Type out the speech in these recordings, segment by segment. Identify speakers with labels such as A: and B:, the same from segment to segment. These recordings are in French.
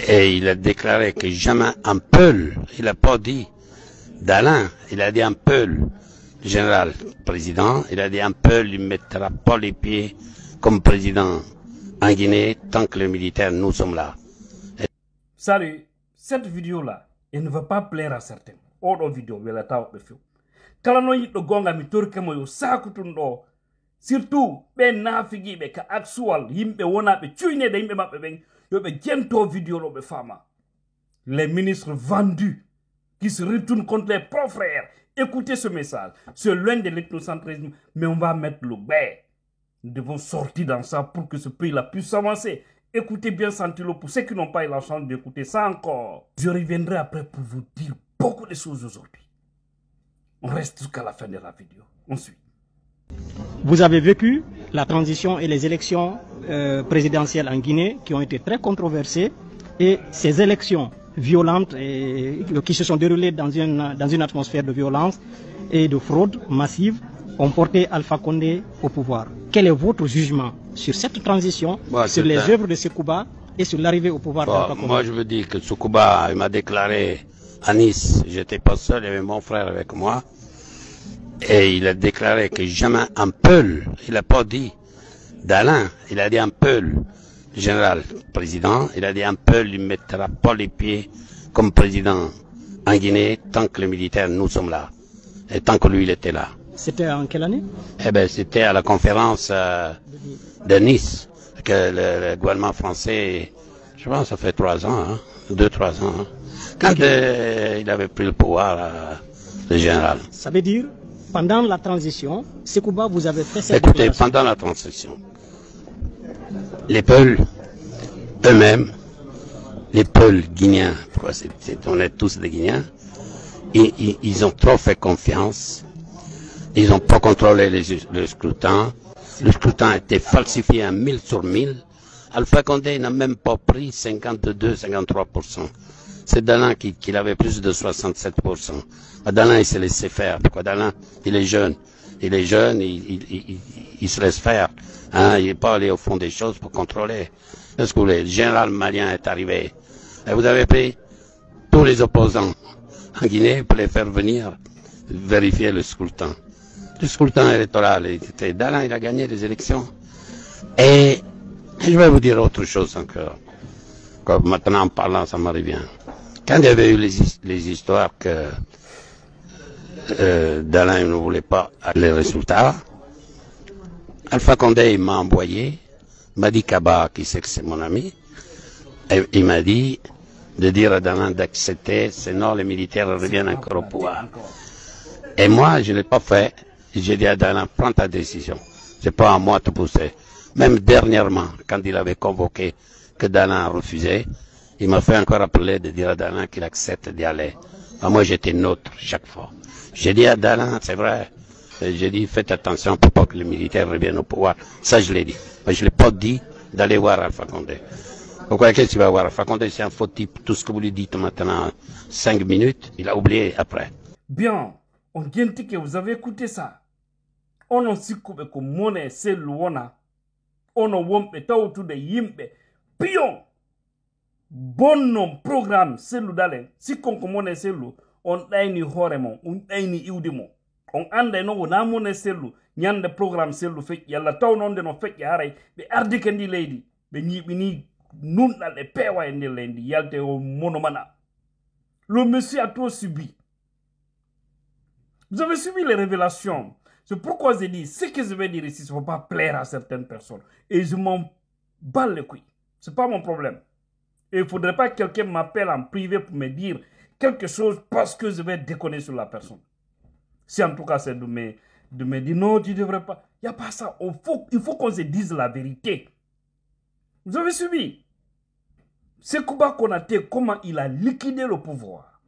A: Et il a déclaré que jamais un Peul, il n'a pas dit d'Alain, il a dit un Peul, le général président, il a dit un Peul, il ne mettra pas les pieds comme président en Guinée tant que les militaires, nous sommes là.
B: Salut, cette vidéo-là, elle ne va pas plaire à certains. Autre vidéo, elle est à film. Quand on y gonga mi torke mo yo sakutundo, surtout ben nafigi be ka actual yimbe wona be tuine de yimbe mabbe ben yo be gento vidéo lo be fama. Les ministres vendus qui se retournent contre les propres frères. Écoutez ce message. C'est loin de l'ethnocentrisme, mais on va mettre le bain. Nous devons sortir dans ça pour que ce pays-là puisse s'avancer. Écoutez bien Santilo pour ceux qui n'ont pas eu la chance d'écouter ça encore. Je reviendrai après pour vous dire beaucoup de choses aujourd'hui. On reste jusqu'à la fin de la vidéo. On suit.
C: Vous avez vécu la transition et les élections présidentielles en Guinée qui ont été très controversées. Et ces élections violentes et qui se sont déroulées dans une atmosphère de violence et de fraude massive ont porté Alpha Condé au pouvoir. Quel est votre jugement sur cette transition, sur les œuvres de Sekouba et sur l'arrivée au pouvoir d'Alpha Condé?
A: Moi, je veux dire que Sekouba, il m'a déclaré à Nice, j'étais pas seul, il y avait mon frère avec moi, et il a déclaré que jamais un Peul, il n'a pas dit d'Alain, il a dit un Peul, le général président, il a dit un Peul, il ne mettra pas les pieds comme président en Guinée tant que les militaires, nous sommes là, et tant que lui, il était là.
C: C'était en quelle année?
A: Eh ben, c'était à la conférence de Nice que le gouvernement français, je pense, ça fait 3 ans, hein, 2-3 ans, hein, quand il avait pris le pouvoir, le général.
C: Ça veut dire, pendant la transition, Sekouba, vous avez fait cette
A: Écoutez, pendant la transition, les Peuls eux-mêmes, les Peuls guinéens, on est tous des Guinéens, ils ont trop fait confiance. Ils n'ont pas contrôlé le scrutin. Le scrutin a été falsifié à 1000 sur 1000. Alpha Condé n'a même pas pris 52-53%. C'est Dallin qui avait plus de 67%. Dallin, il s'est laissé faire. Pourquoi Dallin, il est jeune. Il est jeune, il se laisse faire. Hein, il n'est pas allé au fond des choses pour contrôler. Est-ce que le général malien est arrivé? Et vous avez pris tous les opposants en Guinée pour les faire venir vérifier le scrutin. Le scrutin électoral, Dallin, il a gagné les élections. Et je vais vous dire autre chose encore. Comme maintenant en parlant, ça me revient. Quand il y avait eu les histoires que Dallin ne voulait pas les résultats, Alpha Condé il m'a envoyé, m'a dit Kaba, qui sait que c'est mon ami, et il m'a dit de dire à Dallin d'accepter, sinon les militaires reviennent encore au pouvoir. Et moi, je ne l'ai pas fait. J'ai dit à Dallin, prends ta décision. C'est pas à moi de te pousser. Même dernièrement, quand il avait convoqué que Dallin a refusé, il m'a fait encore appeler de dire à Dallin qu'il accepte d'y aller. Moi, j'étais neutre chaque fois. J'ai dit à Dallin, c'est vrai, j'ai dit, faites attention pour pas que les militaires reviennent au pouvoir. Ça, je l'ai dit. Mais je ne l'ai pas dit d'aller voir Alpha Condé. Pourquoi qu'est-ce qu'il va voir? Alpha Condé, c'est un faux type. Tout ce que vous lui dites maintenant, 5 minutes, il a oublié après.
B: Bien, on vient que vous avez écouté ça. On a si koube ko mone se luona. On a wompe tautu de yimbe. Pion. Bon non programme se lu dalen. Si kon ko mone se lu. On daini horemon. On daini iudimo. On ande no na mone se lu. Nyande programme se lu fek. Yalla taw non de no fek haray. Be ardi kendi lady. Be ni nun dal e pewa ende lendi. Yalte o monomana. Le monsieur a trop subi. Vous avez suivi les révélations. C'est pourquoi j'ai dit, ce que je vais dire ici, ça ne va pas plaire à certaines personnes. Et je m'en bats les couilles. Ce n'est pas mon problème. Et il ne faudrait pas que quelqu'un m'appelle en privé pour me dire quelque chose parce que je vais déconner sur la personne. Si en tout cas c'est de me dire non, tu ne devrais pas. Il n'y a pas ça. Il faut qu'on se dise la vérité. Vous avez suivi. Sekouba Konaté, comment il a liquidé le pouvoir.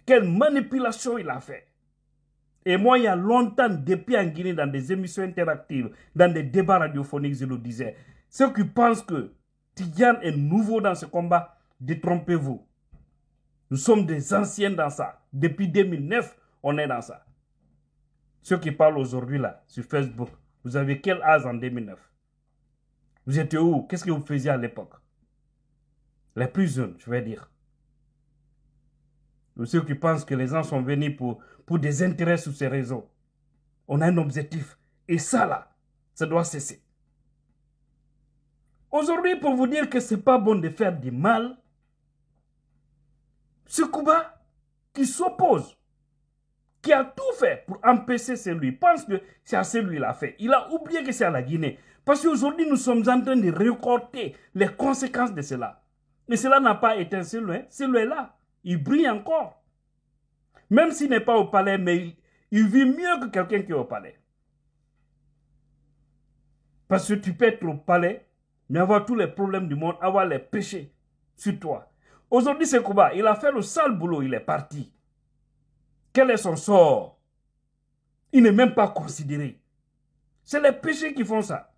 B: Quelle manipulation il a fait. Et moi, il y a longtemps, depuis en Guinée, dans des émissions interactives, dans des débats radiophoniques, je le disais, ceux qui pensent que Tidiane est nouveau dans ce combat, détrompez-vous. Nous sommes des anciens dans ça. Depuis 2009, on est dans ça. Ceux qui parlent aujourd'hui là, sur Facebook, vous avez quel âge en 2009? Vous étiez où? Qu'est-ce que vous faisiez à l'époque? Les plus jeunes, je vais dire. Ou ceux qui pensent que les gens sont venus pour des intérêts sur ces réseaux. On a un objectif. Et ça, là, ça doit cesser. Aujourd'hui, pour vous dire que ce n'est pas bon de faire du mal, ce Kouba qui s'oppose, qui a tout fait pour empêcher celui, pense que c'est à celui l'a fait. Il a oublié que c'est à la Guinée. Parce qu'aujourd'hui, nous sommes en train de récolter les conséquences de cela. Et cela n'a pas été celui est là. Il brille encore. Même s'il n'est pas au palais, mais il vit mieux que quelqu'un qui est au palais. Parce que tu peux être au palais, mais avoir tous les problèmes du monde, avoir les péchés sur toi. Aujourd'hui, c'est Kouba. Il a fait le sale boulot, il est parti. Quel est son sort? Il n'est même pas considéré. C'est les péchés qui font ça.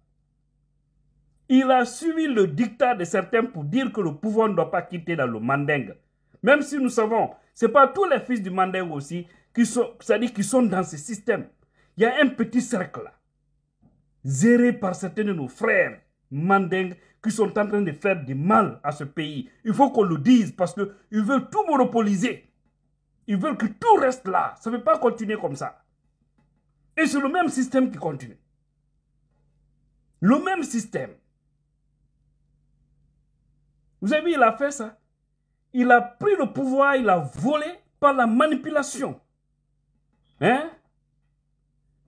B: Il a suivi le dictat de certains pour dire que le pouvoir ne doit pas quitter dans le Mandingue. Même si nous savons, ce n'est pas tous les fils du Mandingue aussi qui sont dans ce système. Il y a un petit cercle là, géré par certains de nos frères Mandingue qui sont en train de faire du mal à ce pays. Il faut qu'on le dise parce qu'ils veulent tout monopoliser. Ils veulent que tout reste là. Ça ne peut pas continuer comme ça. Et c'est le même système qui continue. Le même système. Vous avez vu, il a fait ça. Il a pris le pouvoir, il a volé par la manipulation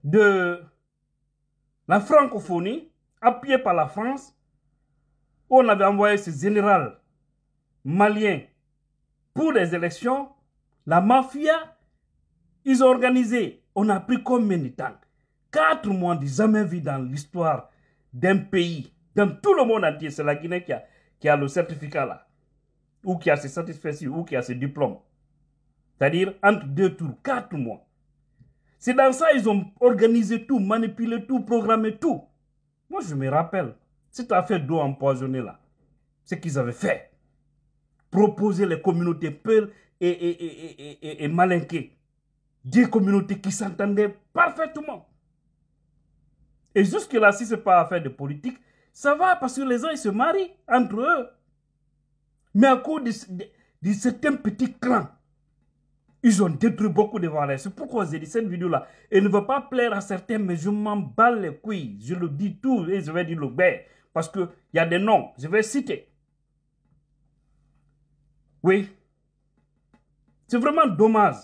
B: de la francophonie, appuyée par la France, où on avait envoyé ce général malien pour les élections. La mafia, ils ont organisé, on a pris combien de temps? 4 mois de jamais vu dans l'histoire d'un pays, dans tout le monde entier. C'est la Guinée qui a le certificat là, ou qui a ses satisfactions, ou qui a ses diplômes. C'est-à-dire entre 2 tours, 4 mois. C'est dans ça qu'ils ont organisé tout, manipulé tout, programmé tout. Moi, je me rappelle, cette affaire d'eau empoisonnée là, ce qu'ils avaient fait. Proposer les communautés peules et malinquées. Des communautés qui s'entendaient parfaitement. Et jusque-là, si ce n'est pas affaire de politique, ça va parce que les gens ils se marient entre eux. Mais à cause de certains petits clans, ils ont détruit beaucoup de valeurs. C'est pourquoi j'ai dit cette vidéo-là. Elle ne va pas plaire à certains, mais je m'en bats les couilles. Je le dis tout et je vais dire le bien. Parce qu'il y a des noms, je vais citer. Oui. C'est vraiment dommage.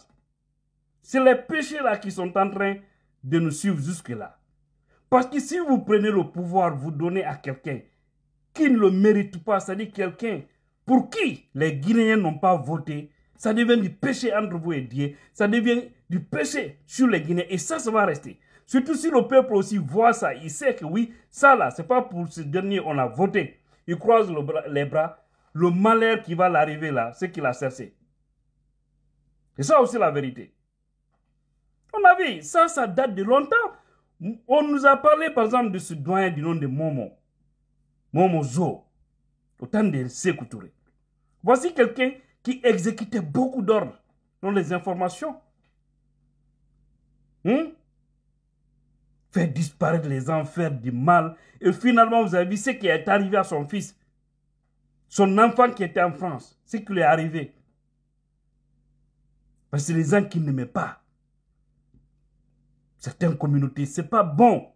B: C'est les péchés là qui sont en train de nous suivre jusque-là. Parce que si vous prenez le pouvoir, vous donnez à quelqu'un qui ne le mérite pas, c'est-à-dire quelqu'un pour qui les Guinéens n'ont pas voté, ça devient du péché entre vous et Dieu, ça devient du péché sur les Guinéens et ça va rester. Surtout si le peuple aussi voit ça, il sait que oui, ça là, c'est pas pour ce dernier on a voté. Il croise les bras, le malheur qui va l'arriver là, c'est qu'il a cherché. C'est ça aussi la vérité. On a vu, ça date de longtemps. On nous a parlé par exemple de ce doyen du nom de Momo. Momo Zo, au temps de Sékou Touré. Voici quelqu'un qui exécutait beaucoup d'ordres dans les informations. Faire disparaître les gens, faire du mal. Et finalement, vous avez vu ce qui est arrivé à son fils. Son enfant qui était en France. Ce qui lui est arrivé. Parce que les gens qui n'aimaient pas certaines communautés, ce n'est pas bon.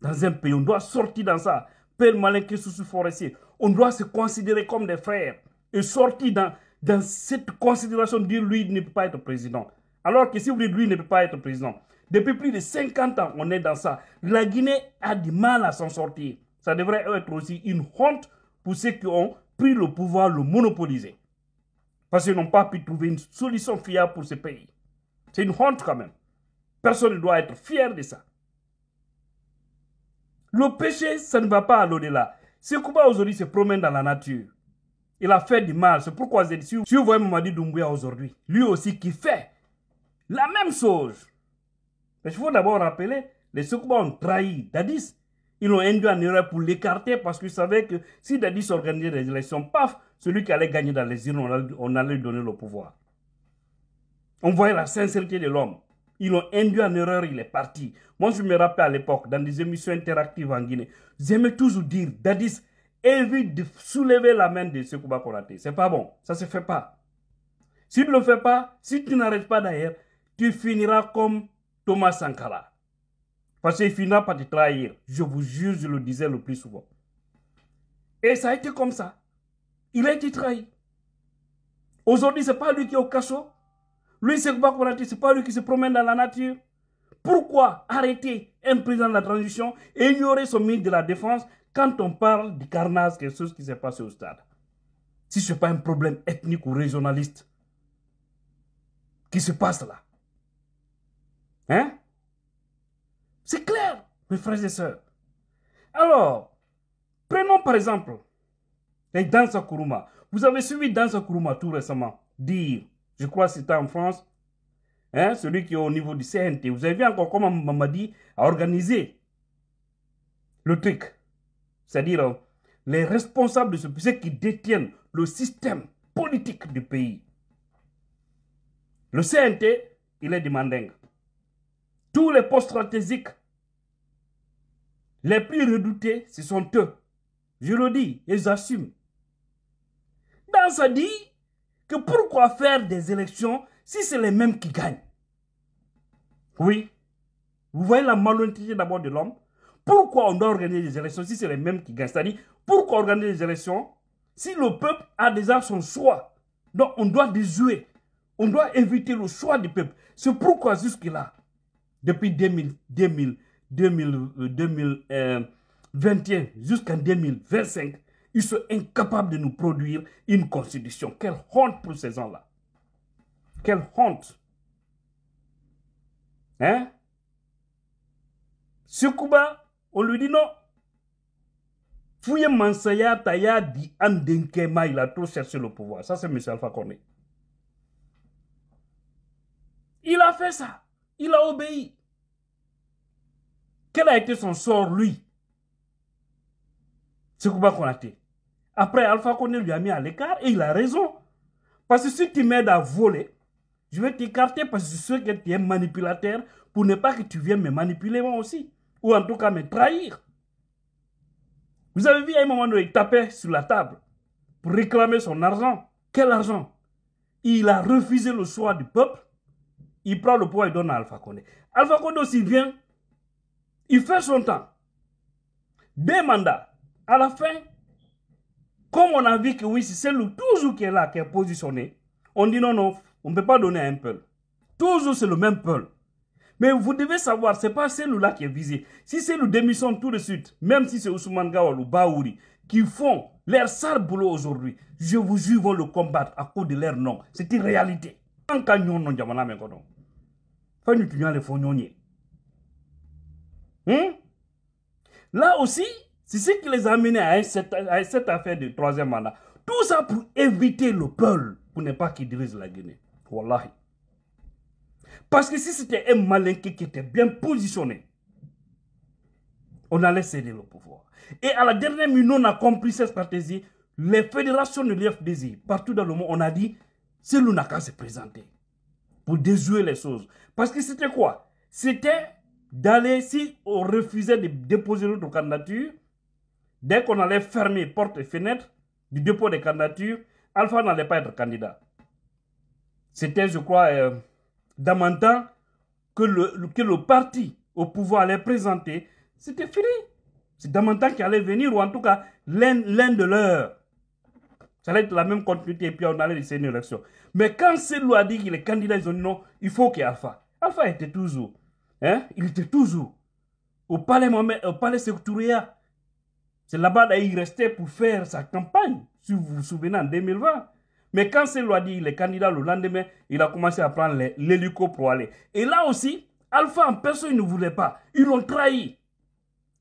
B: Dans un pays, on doit sortir dans ça. Père Malinké Soussou Forestier, on doit se considérer comme des frères. Et sortir dans cette considération de dire lui il ne peut pas être président. Alors que si vous dites lui ne peut pas être président, depuis plus de 50 ans, on est dans ça. La Guinée a du mal à s'en sortir. Ça devrait être aussi une honte pour ceux qui ont pris le pouvoir, le monopoliser. Parce qu'ils n'ont pas pu trouver une solution fiable pour ce pays. C'est une honte quand même. Personne ne doit être fier de ça. Le péché, ça ne va pas à l'au-delà. Ce Kouba aujourd'hui se promène dans la nature. Il a fait du mal. C'est pourquoi j'ai dit, si vous voyez Mamadi Doumbouya aujourd'hui, lui aussi qui fait la même chose. Mais il faut d'abord rappeler, les Sekouba ont trahi Dadis. Ils l'ont induit en erreur pour l'écarter parce qu'ils savaient que si Dadis organisait des élections, paf, celui qui allait gagner dans les urnes, on allait lui donner le pouvoir. On voyait la sincérité de l'homme. Ils l'ont induit en erreur, il est parti. Moi, je me rappelle à l'époque, dans des émissions interactives en Guinée, j'aimais toujours dire, Dadis évite de soulever la main de Sekouba Konaté. C'est pas bon. Ça se fait pas. Si tu ne le fais pas, si tu n'arrêtes pas d'ailleurs, tu finiras comme Thomas Sankara. Parce qu'il finira par te trahir. Je vous jure, je le disais le plus souvent. Et ça a été comme ça. Il a été trahi. Aujourd'hui, ce n'est pas lui qui est au cachot. Lui, Sekouba Konaté, ce n'est pas lui qui se promène dans la nature. Pourquoi arrêter un président de la transition et ignorer son ministre de la Défense quand on parle du carnage, quelque chose qui s'est passé au stade? Si ce n'est pas un problème ethnique ou régionaliste qui se passe là. Hein? C'est clair, mes frères et sœurs. Alors, prenons par exemple Dansa Kourouma. Vous avez suivi Dansa Kourouma tout récemment dire, je crois que c'était en France, hein, celui qui est au niveau du CNT. Vous avez vu encore comment Mamadi a organisé le truc. C'est-à-dire les responsables de ce pays, ceux qui détiennent le système politique du pays. Le CNT, il est du Mandingue. Tous les postes stratégiques les plus redoutés, ce sont eux. Je le dis et j'assume. Dansa dit que pourquoi faire des élections si c'est les mêmes qui gagnent? Oui. Vous voyez la malhonnêteté d'abord de l'homme. Pourquoi on doit organiser des élections si c'est les mêmes qui gagnent? C'est-à-dire, pourquoi organiser des élections si le peuple a déjà son choix? Donc, on doit déjouer. On doit éviter le choix du peuple. C'est pourquoi jusque-là, depuis 2021 jusqu'en 2025, ils sont incapables de nous produire une constitution. Quelle honte pour ces gens-là. Quelle honte. Hein? Sekouba, on lui dit non. Fouye Mansaya Taya dit Andenkema, il a trop cherché le pouvoir. Ça, c'est M. Alpha Condé. Il a fait ça. Il a obéi. Quel a été son sort, lui? Sekouba Konaté. Après, Alpha Condé lui a mis à l'écart et il a raison. Parce que si tu m'aides à voler, je vais t'écarter parce que je sais que tu es manipulateur pour ne pas que tu viennes me manipuler moi aussi. Ou en tout cas me trahir. Vous avez vu à un moment donné, il tapait sur la table pour réclamer son argent. Quel argent? Il a refusé le choix du peuple. Il prend le pouvoir et donne à Alpha Condé. Alpha Condé aussi vient, il fait son temps. 2 mandats. À la fin, comme on a vu que oui, c'est celui toujours qui est là, qui est positionné, on dit non, non, on ne peut pas donner à un peuple. Toujours c'est le même peuple. Mais vous devez savoir, ce n'est pas celui-là qui est visé. Si c'est le démission tout de suite, même si c'est Ousmane Gawal ou Baouri, qui font leur sale boulot aujourd'hui, je vous jure, vont le combattre à cause de leur nom. C'est une réalité. Là aussi, c'est ce qui les a amenés à cette affaire de 3e mandat. Tout ça pour éviter le peuple, pour ne pas qu'il dirige la Guinée. Wallahi. Parce que si c'était un malinqué qui était bien positionné, on allait céder le pouvoir. Et à la dernière minute, on a compris cette stratégie. Les fédérations de l'IFDZ, partout dans le monde, on a dit, c'est l'on n'a qu'à se présenter pour déjouer les choses. Parce que c'était quoi? C'était d'aller, si on refusait de déposer notre candidature, dès qu'on allait fermer portes et fenêtres du dépôt des candidatures, Alpha n'allait pas être candidat. C'était, je crois, Damantan que le parti au pouvoir allait présenter. C'était fini. C'est Damantan qui allait venir, ou en tout cas, l'un de leurs. Ça allait être la même continuité, et puis on allait laisser une élection. Mais quand celui a dit qu'il est candidat, ils ont dit non, il faut qu'il y ait Alpha. Alpha était toujours. Hein? Il était toujours au palais Sékou-Touréa. C'est là-bas qu'il restait pour faire sa campagne, si vous vous souvenez, en 2020. Mais quand celui a dit qu'il est candidat le lendemain, il a commencé à prendre l'hélico pour aller. Et là aussi, Alpha en personne ne voulait pas. Ils l'ont trahi.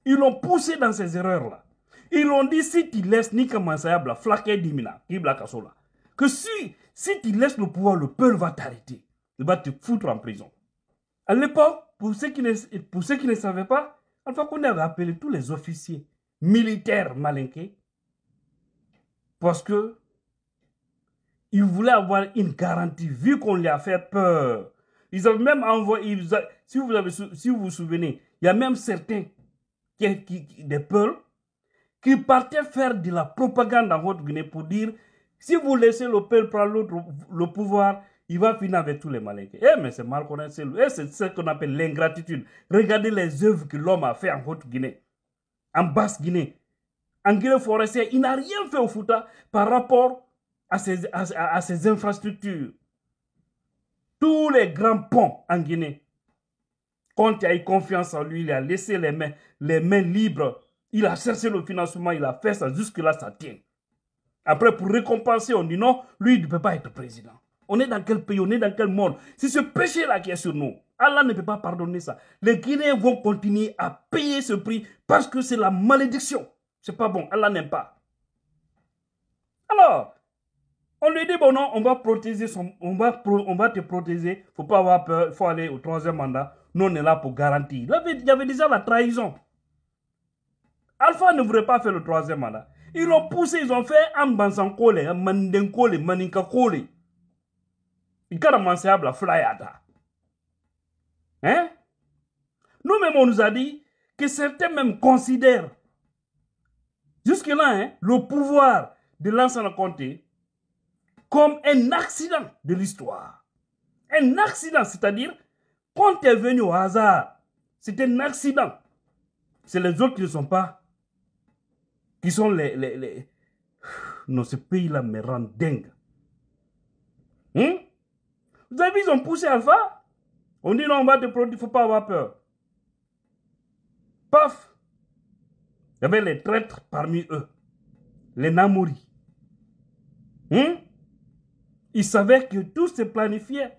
B: Ils l'ont poussé dans ces erreurs-là. Ils l'ont dit, si tu laisses Nika Mansayabla, flaquer Dimina, que si tu laisses le pouvoir, le peuple va t'arrêter. Il va te foutre en prison. À l'époque, pour ceux qui ne savaient pas, Alpha Condé avait appelé tous les officiers militaires malinqués parce que il voulait avoir une garantie, vu qu'on lui a fait peur. Ils avaient même envoyé, si vous vous souvenez, il y a même certains des peuples qui partait faire de la propagande en Haute-Guinée pour dire si vous laissez le peuple prendre le pouvoir, il va finir avec tous les Malinqués. Eh, mais c'est mal qu'on a, c'est ce qu'on appelle l'ingratitude. Regardez les œuvres que l'homme a fait en Haute-Guinée, en Basse-Guinée, en Guinée forestière. Il n'a rien fait au Fouta par rapport à ses infrastructures. Tous les grands ponts en Guinée, quand il a eu confiance en lui, il a laissé les mains libres. Il a cherché le financement, il a fait ça. Jusque-là, ça tient. Après, pour récompenser, on dit non, lui, il ne peut pas être président. On est dans quel pays, on est dans quel monde? C'est ce péché-là qui est sur nous. Allah ne peut pas pardonner ça. Les Guinéens vont continuer à payer ce prix parce que c'est la malédiction. C'est pas bon, Allah n'aime pas. Alors, on lui dit, bon non, on va protéger, on va te protéger, il ne faut pas avoir peur, il faut aller au 3e mandat. Nous, on est là pour garantir. Il y avait déjà la trahison. Alpha ne voudrait pas faire le 3e mandat. Ils l'ont poussé, ils ont fait un Bansankole, un Mandenkole, Maninkakole. Ils ont commencé à flyata. Hein? Nous-mêmes, on nous a dit que certains même considèrent jusque-là hein, le pouvoir de Lansana Conté comme un accident de l'histoire. Un accident, c'est-à-dire, quand tu es venu au hasard, c'est un accident. C'est les autres qui ne sont pas, qui sont les... Non, ce pays-là me rend dingue. Vous avez vu, ils ont poussé Alpha. On dit non, on va te produire, il ne faut pas avoir peur. Paf! Il y avait les traîtres parmi eux. Les Namouri. Ils savaient que tout se planifiait.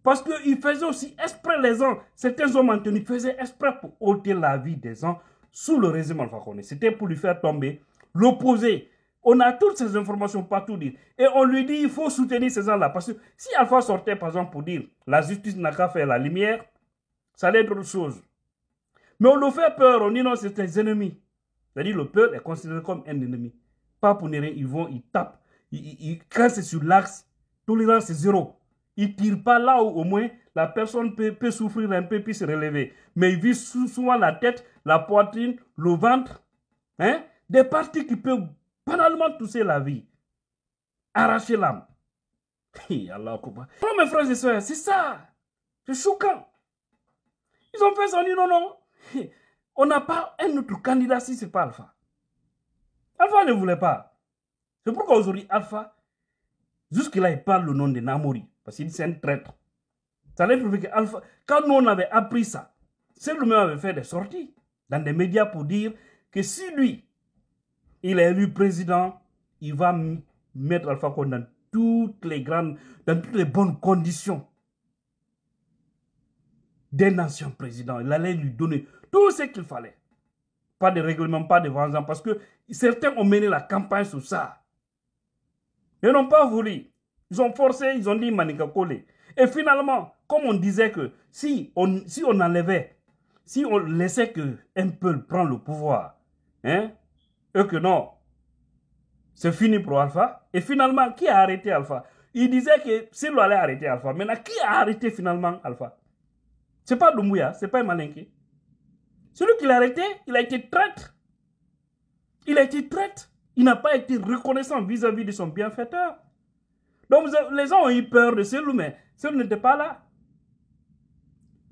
B: Parce qu'ils faisaient aussi exprès les gens. Certains hommes en tenue faisaient exprès pour ôter la vie des gens sous le régime Alpha Condé. C'était pour lui faire tomber l'opposé. On a toutes ces informations partout dire. Et on lui dit il faut soutenir ces gens-là. Parce que si Alpha sortait par exemple pour dire la justice n'a qu'à faire la lumière, ça allait être autre chose. Mais on nous fait peur, on dit non, c'est des ennemis. C'est-à-dire le peuple est considéré comme un ennemi. Pas pour rien, ils tapent. Quand c'est sur l'axe, tolérance c'est 0. Ils ne tirent pas là où au moins la personne peut souffrir un peu puis se relever. Mais ils visent souvent la tête, la poitrine, le ventre. Hein? Des parties qui peuvent banalement toucher la vie. Arracher l'âme. Allah Akbar. Non mes frères et soeurs, c'est ça. C'est choquant. Ils ont fait ça, on dit non, non. On n'a pas un autre candidat si ce n'est pas Alpha. Alpha ne voulait pas. C'est pourquoi aujourd'hui Alpha, jusque-là il parle le nom de Namori. Parce qu'il dit c'est un traître. Ça allait prouver que Alpha, quand nous on avait appris ça, c'est lui-même avait fait des sorties dans des médias pour dire que si lui, il est élu président, il va mettre Alpha Condé dans toutes les bonnes conditions d'un ancien président. Il allait lui donner tout ce qu'il fallait. Pas de règlement, pas de vengeance, parce que certains ont mené la campagne sur ça. Ils n'ont pas voulu. Ils ont forcé, ils ont dit Maninka Kole. Et finalement, comme on disait que si on enlevait, si on laissait qu'un peuple prenne le pouvoir, hein, et que non, c'est fini pour Alpha. Et finalement, qui a arrêté Alpha? Il disait que c'est lui allait arrêter Alpha. Maintenant, qui a arrêté finalement Alpha? C'est pas Doumbouya, c'est pas Malinké. Celui qui l'a arrêté, il a été traître. Il a été traître. Il n'a pas été reconnaissant vis-à-vis de son bienfaiteur. Donc les gens ont eu peur de celui, mais celui n'était pas là.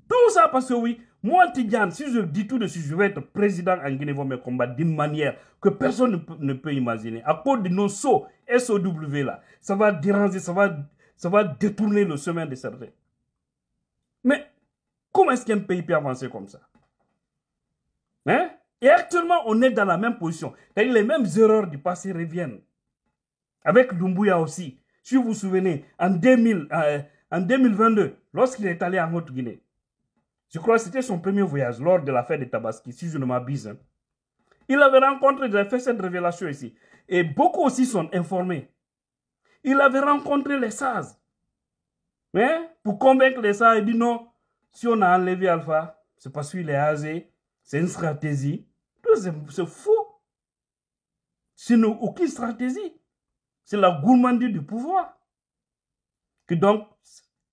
B: Tout ça parce que oui, moi Tidjane, si je dis tout de suite, je vais être président en Guinée, vont me combattre d'une manière que personne ne peut imaginer. À cause de nos SOW là, ça va déranger, ça va détourner le chemin de certains. Mais comment est-ce qu'un pays peut avancer comme ça? Hein? Et actuellement, on est dans la même position. Les mêmes erreurs du passé reviennent. Avec Doumbouya aussi. Si vous vous souvenez, en 2022, lorsqu'il est allé en Haute-Guinée, je crois que c'était son premier voyage lors de l'affaire de Tabaski, si je ne m'abuse. Hein. Il avait rencontré, il avait fait cette révélation ici. Et beaucoup aussi sont informés. Il avait rencontré les SARS. Hein? Pour convaincre les SARS, il dit non, si on a enlevé Alpha, c'est parce qu'il est âgé, c'est une stratégie. C'est faux. C'est aucune stratégie. C'est la gourmandise du pouvoir. Que donc,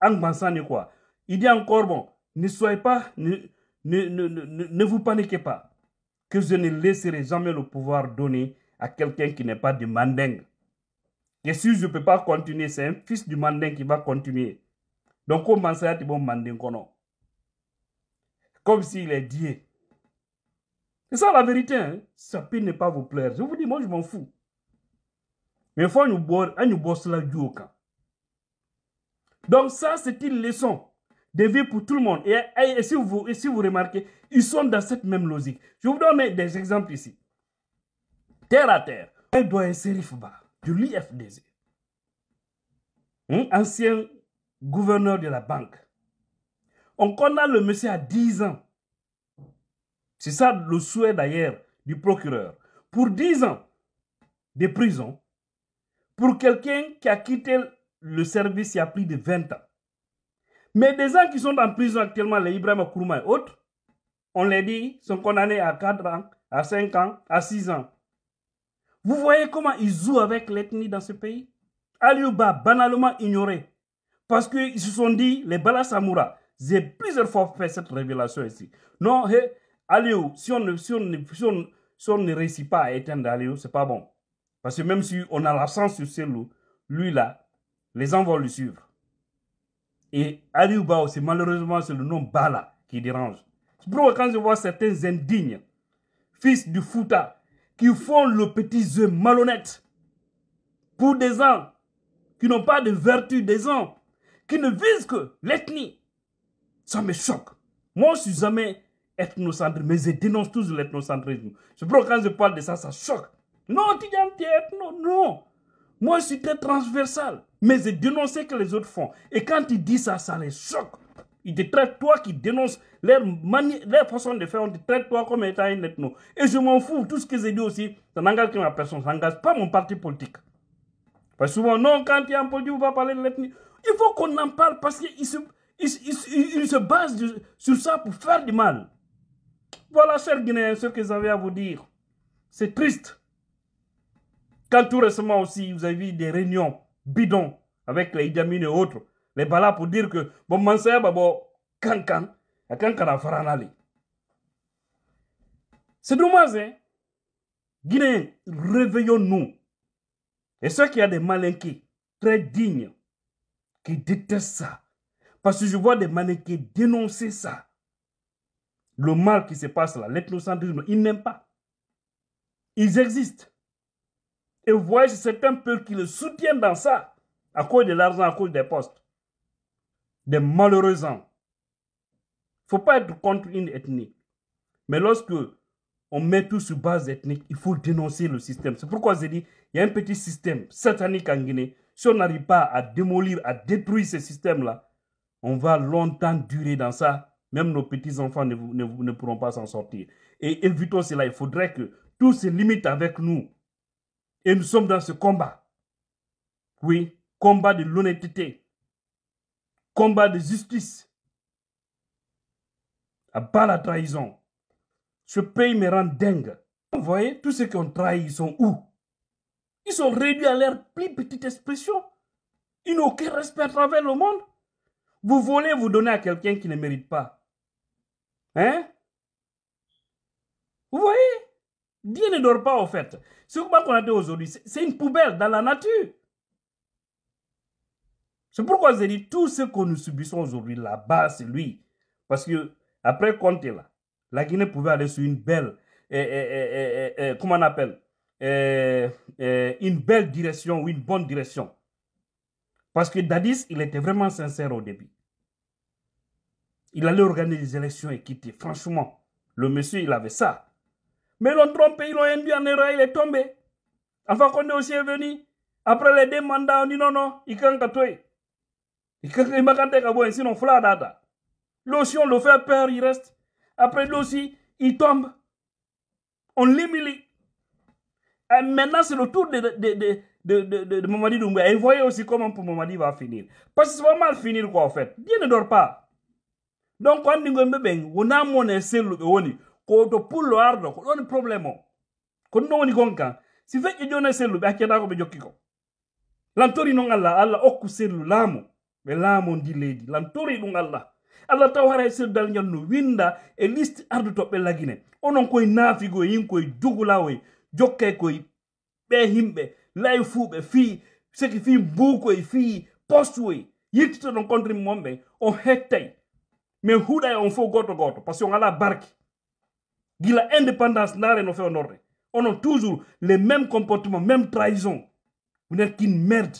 B: en pensant quoi? Il dit encore, bon, ne soyez pas, ne vous paniquez pas. que je ne laisserai jamais le pouvoir donné à quelqu'un qui n'est pas du Manding. Et si je ne peux pas continuer, c'est un fils du Manding qui va continuer. Donc, comment ça, tu bon Manding kono? Comme s'il est Dieu. C'est ça la vérité. Hein? Ça peut ne pas vous plaire. Je vous dis, moi, je m'en fous. Mais il faut nous boire cela du camp. Donc, ça, c'est une leçon de vie pour tout le monde. Et si vous remarquez, ils sont dans cette même logique. Je vous donne des exemples ici. Terre à terre. Il doit un Serif Ba, de l'IFDZ. Ancien gouverneur de la banque. On condamne le monsieur à 10 ans. C'est ça le souhait d'ailleurs du procureur. Pour 10 ans de prison, pour quelqu'un qui a quitté le service il y a plus de 20 ans. Mais des gens qui sont en prison actuellement, les Ibrahim Kourouma et autres, on les dit, sont condamnés à 4 ans, à 5 ans, à 6 ans. Vous voyez comment ils jouent avec l'ethnie dans ce pays? Aliouba, banalement ignoré. Parce qu'ils se sont dit, les Bala Samoura, j'ai plusieurs fois fait cette révélation ici. Non, Aliou, si on ne réussit pas à éteindre Aliou, c'est pas bon. Parce que même si on a la chance sur celui, lui là, les gens vont le suivre. Et Aliou Bao, c'est malheureusement le nom Bala qui dérange. C'est pourquoi quand je vois certains indignes, fils du Fouta, qui font le petit jeu malhonnête pour des gens qui n'ont pas de vertu, des gens qui ne visent que l'ethnie, ça me choque. Moi, je ne suis jamais ethnocentré, mais je dénonce toujours l'ethnocentrisme. C'est pourquoi quand je parle de ça, ça choque. Non, tu es ethno, non. Moi, je suis très transversal, mais je dénonce ce que les autres font. Et quand ils disent ça, ça les choque. Ils te traitent, toi qui dénonces leur façon de faire, on te traite toi comme étant un ethno. Et je m'en fous, tout ce que j'ai dit aussi, ça n'engage que ma personne, ça n'engage pas mon parti politique. Parce que souvent, non, quand il y a un politique, on va parler de l'ethnie. Il faut qu'on en parle parce qu'ils se basent sur ça pour faire du mal. Voilà, chers Guinéens, ce que j'avais à vous dire. C'est triste. Quand tout récemment aussi, vous avez vu des réunions bidons avec les Idi Amin et autres, les balas pour dire que bon, Mansaya Babo, Kankan, a Kankan Faranali. C'est dommage, hein? Guinéens, réveillons-nous. Et ceux qui ont des malinqués très dignes, qui détestent ça, parce que je vois des malinqués dénoncer ça. Le mal qui se passe là, l'ethnocentrisme, ils n'aiment pas. Ils existent. Et vous voyez, c'est un peu qui le soutiennent dans ça, à cause de l'argent, à cause des postes. Des malheureux gens. Il ne faut pas être contre une ethnie. Mais lorsque on met tout sur base ethnique, il faut dénoncer le système. C'est pourquoi j'ai dit, il y a un petit système satanique en Guinée. Si on n'arrive pas à démolir, à détruire ce système-là, on va longtemps durer dans ça. Même nos petits-enfants ne pourront pas s'en sortir. Et évitons cela. Il faudrait que tout se limite avec nous. Et nous sommes dans ce combat. Oui, combat de l'honnêteté. Combat de justice. À bas la trahison. Ce pays me rend dingue. Vous voyez, tous ceux qui ont trahi, ils sont où? Ils sont réduits à leur plus petite expression. Ils n'ont aucun respect à travers le monde. Vous volez, vous donnez à quelqu'un qui ne mérite pas. Hein? Vous voyez? Dieu ne dort pas, au fait. Ce qu'on a dit aujourd'hui, c'est une poubelle dans la nature. C'est pourquoi j'ai dit, tout ce que nous subissons aujourd'hui, là-bas, c'est lui. Parce que, après Conte, là, la Guinée pouvait aller sur une belle, comment on appelle, une belle direction ou une bonne direction. Parce que Dadis, il était vraiment sincère au début. Il allait organiser des élections et quitter. Franchement, le monsieur, il avait ça. Mais ils l'ont trompé, ils l'ont induit en erreur, il est tombé. Enfin, quand on est aussi venu, après les 2 mandats, on dit non, non, il can't catouer. Il can't catouer, sinon, fla data. Lui aussi, on le fait peur, il reste. Après, lui aussi, il tombe. On l'humilie. Maintenant, c'est le tour de Mamadi Doumbouya. Et vous voyez aussi comment pour Mamadi va finir. Parce que ça va mal finir, quoi, en fait. Dieu ne dort pas. Donc, quand on a mon essai, pour le hardo, on a un problème. Quand on a un si fait que on a celle là, qui a un jokiko. L'antori non Allah, Allah oku celle là, mais là mon dit lady. L'antori non Allah. Allah tawara sir dal nyal winda e liste ardu to be lagine onon koy nafigo yin koy dugulawe jokke koy be himbe lay fube fi seki fi buko e fi postwe yitto non contre mombe on hettay mais huda on fo goto parce qu'on a la barque gila indépendance nare no fe norde on a toujours les mêmes comportements même trahison vous n'êtes qu'une merde